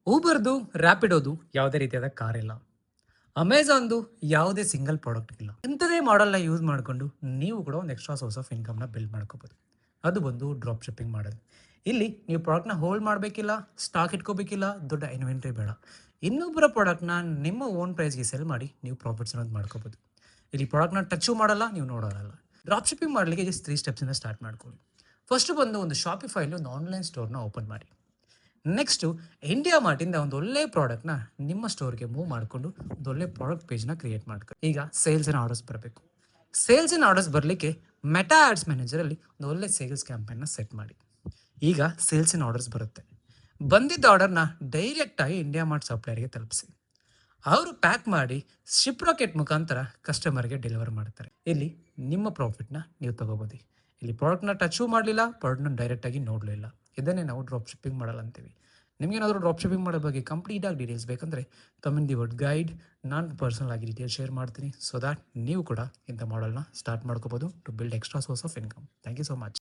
ಊಬರ್ದು, ರ್ಯಾಪಿಡೋದು ಯಾವುದೇ ರೀತಿಯಾದ ಕಾರ್ ಇಲ್ಲ. ಅಮೆಜಾನ್‌ದು ಯಾವುದೇ ಸಿಂಗಲ್ ಪ್ರಾಡಕ್ಟ್ ಇಲ್ಲ. ಇಂಥದೇ ಮಾಡೆಲ್‌ನ ಯೂಸ್ ಮಾಡಿಕೊಂಡು ನೀವು ಕೂಡ ಒಂದು ಎಕ್ಸ್ಟ್ರಾ ಸೋರ್ಸ್ ಆಫ್ ಇನ್ಕಮ್‌ನ ಬಿಲ್ಡ್ ಮಾಡ್ಕೋಬೋದು. ಅದು ಬಂದು ಡ್ರಾಪ್ ಶಿಪ್ಪಿಂಗ್ ಮಾಡೋದು. ಇಲ್ಲಿ ನೀವು ಪ್ರಾಡಕ್ಟ್‌ನ ಹೋಲ್ಡ್ ಮಾಡಬೇಕಿಲ್ಲ, ಸ್ಟಾಕ್ ಇಟ್ಕೋಬೇಕಿಲ್ಲ, ದೊಡ್ಡ ಇನ್ವೆಂಟರಿ ಬೇಡ. ಇನ್ನೊಬ್ಬರ ಪ್ರಾಡಕ್ಟ್‌ನ ನಿಮ್ಮ ಓನ್ ಪ್ರೈಸ್‌ಗೆ ಸೆಲ್ ಮಾಡಿ ನೀವು ಪ್ರಾಫಿಟ್ಸ್ ಅನ್ನೋದು ಮಾಡ್ಕೋಬೋದು. ಇಲ್ಲಿ ಪ್ರಾಡಕ್ಟ್‌ನ ಟಚ್ಚು ಮಾಡಲ್ಲ, ನೀವು ನೋಡೋಲ್ಲ. ಡ್ರಾಪ್ ಶಿಪ್ಪಿಂಗ್ ಮಾಡಲಿಕ್ಕೆ ಜಸ್ಟ್ 3 ಸ್ಟೆಪ್ಸಿಂದ ಸ್ಟಾರ್ಟ್ ಮಾಡ್ಕೊಳ್ಳಿ. ಫಸ್ಟ್ ಬಂದು ಒಂದು ಶಾಪಿಫೈಲಿ ಒಂದು ಆನ್ಲೈನ್ ಸ್ಟೋರ್‌ನ ಓಪನ್ ಮಾಡಿ. ನೆಕ್ಸ್ಟು ಇಂಡಿಯಾ ಮಾರ್ಟಿಂದ ಒಂದು ಒಳ್ಳೆ ಪ್ರಾಡಕ್ಟ್‌ನ ನಿಮ್ಮ ಸ್ಟೋರ್‌ಗೆ ಮೂವ್ ಮಾಡಿಕೊಂಡು ಒಂದು ಒಳ್ಳೆ ಪ್ರಾಡಕ್ಟ್ ಪೇಜ್‌ನ ಕ್ರಿಯೇಟ್ ಮಾಡ್ಕೊಳ್ಳಿ. ಈಗ ಸೇಲ್ಸ್ ಆ್ಯಂಡ್ ಆರ್ಡರ್ಸ್ ಬರಬೇಕು. ಸೇಲ್ಸ್ ಆ್ಯಂಡ್ ಆರ್ಡರ್ಸ್ ಬರಲಿಕ್ಕೆ ಮೆಟಾ ಆಡ್ಸ್ ಮ್ಯಾನೇಜರಲ್ಲಿ ಒಂದು ಒಳ್ಳೆ ಸೇಲ್ಸ್ ಕ್ಯಾಂಪೇನ್ನ ಸೆಟ್ ಮಾಡಿ. ಈಗ ಸೇಲ್ಸ್ ಆ್ಯಂಡ್ ಆರ್ಡರ್ಸ್ ಬರುತ್ತೆ. ಬಂದಿದ್ದ ಆರ್ಡರ್‌ನ ಡೈರೆಕ್ಟಾಗಿ ಇಂಡಿಯಾ ಮಾರ್ಟ್ ಸಪ್ಲೈಯರ್‌ಗೆ ತಲುಪಿಸಿ. ಅವರು ಪ್ಯಾಕ್ ಮಾಡಿ ಶಿಪ್ ರಾಕೆಟ್ ಮುಖಾಂತರ ಕಸ್ಟಮರ್‌ಗೆ ಡೆಲಿವರ್ ಮಾಡ್ತಾರೆ. ಇಲ್ಲಿ ನಿಮ್ಮ ಪ್ರಾಫಿಟ್‌ನ ನೀವು ತಗೋಬೋದು. ಇಲ್ಲಿ ಪ್ರಾಡಕ್ಟ್‌ನ ಟಚ್ಚು ಮಾಡಲಿಲ್ಲ, ಪ್ರಾಡಕ್ಟ್‌ನ ಡೈರೆಕ್ಟಾಗಿ ನೋಡಲಿಲ್ಲ. ಇದನ್ನೇ ನಾವು ಡ್ರಾಪ್ ಶಿಪ್ಪಿಂಗ್ ಮಾಡಲ್ ಅಂತೀವಿ. ನಿಮಗೇನಾದರೂ ಡ್ರಾಪ್ ಶಿಪ್ಪಿಂಗ್ ಮಾಡೋ ಬಗ್ಗೆ ಕಂಪ್ಲೀಟಾಗಿ ಡೀಟೇಲ್ಸ್ ಬೇಕಂದರೆ ಕಮೆಂಟ್ ದಿ ವರ್ಡ್ ಗೈಡ್. ನಾನು ಪರ್ಸನಲ್ ಆಗಿ ಡೀಟೇಲ್ಸ್ ಶೇರ್ ಮಾಡ್ತೀನಿ ಸೊ ದ್ಯಾಟ್ ನೀವು ಕೂಡ ಇಂಥ ಮಾಡಲ್ನ ಸ್ಟಾರ್ಟ್ ಮಾಡ್ಕೋಬೋದು to build extra source of income. Thank you so much.